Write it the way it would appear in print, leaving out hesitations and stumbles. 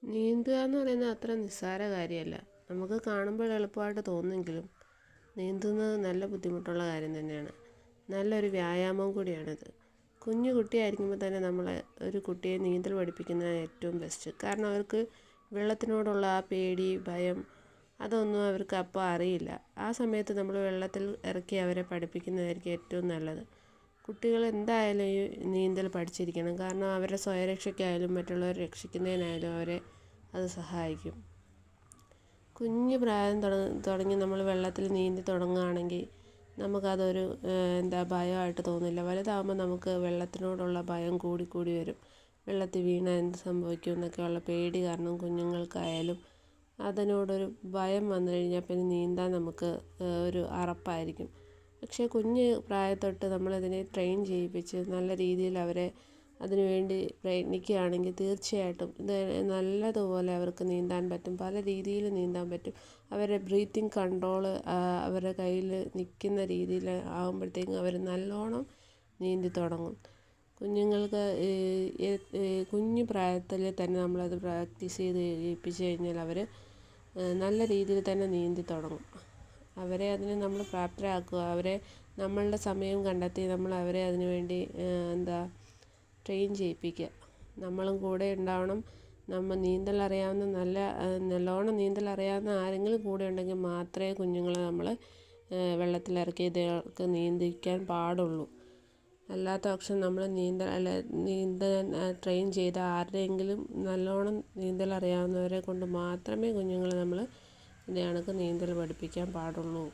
നീന്തുക എന്ന് പറയുന്നത് അത്ര നിസ്സാര കാര്യമല്ല. നമുക്ക് കാണുമ്പോൾ എളുപ്പമായിട്ട് തോന്നുമെങ്കിലും നീന്തുന്നത് നല്ല ബുദ്ധിമുട്ടുള്ള കാര്യം തന്നെയാണ്. നല്ലൊരു വ്യായാമം കൂടിയാണിത്. കുഞ്ഞു കുട്ടിയായിരിക്കുമ്പോൾ തന്നെ നമ്മൾ ഒരു കുട്ടിയെ നീന്തൽ പഠിപ്പിക്കുന്നതാണ് ഏറ്റവും ബെസ്റ്റ്. കാരണം അവർക്ക് വെള്ളത്തിനോടുള്ള ആ പേടി, ഭയം അതൊന്നും അവർക്ക് അപ്പോൾ അറിയില്ല. ആ സമയത്ത് നമ്മൾ വെള്ളത്തിൽ ഇറക്കി അവരെ പഠിപ്പിക്കുന്നതായിരിക്കും ഏറ്റവും നല്ലത്. കുട്ടികൾ എന്തായാലും ഈ നീന്തൽ പഠിച്ചിരിക്കണം. കാരണം അവരുടെ സ്വയരക്ഷയ്ക്കായാലും മറ്റുള്ളവരെ രക്ഷിക്കുന്നതിനായാലും അവരെ അത് സഹായിക്കും. കുഞ്ഞു പ്രായം തുടങ്ങി നമ്മൾ വെള്ളത്തിൽ നീന്തി തുടങ്ങുകയാണെങ്കിൽ നമുക്കതൊരു ഭയമായിട്ട് തോന്നില്ല. വലുതാകുമ്പോൾ നമുക്ക് വെള്ളത്തിനോടുള്ള ഭയം കൂടി വരും. വെള്ളത്തിൽ വീണാൽ എന്ത് സംഭവിക്കും എന്നൊക്കെയുള്ള പേടി കാരണം കുഞ്ഞുങ്ങൾക്കായാലും അതിനോടൊരു ഭയം വന്നു കഴിഞ്ഞാൽ പിന്നെ നീന്താൻ നമുക്ക് ഒരു അറപ്പായിരിക്കും. പക്ഷേ കുഞ്ഞ് പ്രായത്തൊട്ട് നമ്മളതിനെ ട്രെയിൻ ചെയ്യിപ്പിച്ച് നല്ല രീതിയിൽ അവരെ അതിനുവേണ്ടി പ്രയത്നിക്കുകയാണെങ്കിൽ തീർച്ചയായിട്ടും ഇത് നല്ലതുപോലെ അവർക്ക് നീന്താൻ പറ്റും. പല രീതിയിൽ നീന്താൻ പറ്റും. അവരുടെ ബ്രീത്തിങ് കൺട്രോള് അവരുടെ കയ്യിൽ നിൽക്കുന്ന രീതിയിൽ ആകുമ്പോഴത്തേക്കും അവർ നല്ലോണം നീന്തി തുടങ്ങും. കുഞ്ഞുങ്ങൾക്ക് കുഞ്ഞു പ്രായത്തിൽ തന്നെ നമ്മളത് പ്രാക്ടീസ് ചെയ്യിപ്പിച്ച് കഴിഞ്ഞാൽ അവർ നല്ല രീതിയിൽ തന്നെ നീന്തി തുടങ്ങും. അവരെ അതിന് നമ്മൾ പ്രാപ്തരാക്കുക. അവരെ നമ്മളുടെ സമയം കണ്ടെത്തി നമ്മൾ അവരെ അതിനു വേണ്ടി ട്രെയിൻ ചെയ്യിപ്പിക്കുക. നമ്മളും കൂടെ ഉണ്ടാവണം. നമ്മൾ നീന്തൽ അറിയാവുന്ന നല്ലോണം നീന്തൽ അറിയാവുന്ന ആരെങ്കിലും കൂടെ ഉണ്ടെങ്കിൽ മാത്രമേ കുഞ്ഞുങ്ങളെ നമ്മൾ വെള്ളത്തിലിറക്കി ഇതൊക്കെ നീന്തിക്കാൻ പാടുള്ളൂ. അല്ലാത്ത പക്ഷം നമ്മൾ നീന്താൻ ട്രെയിൻ ചെയ്ത ആരുടെയെങ്കിലും നല്ലോണം നീന്തൽ അറിയാവുന്നവരെ കൊണ്ട് മാത്രമേ കുഞ്ഞുങ്ങളെ നമ്മൾ ഇതേ കണക്ക് നീന്തൽ പഠിപ്പിക്കാൻ പാടുള്ളൂ.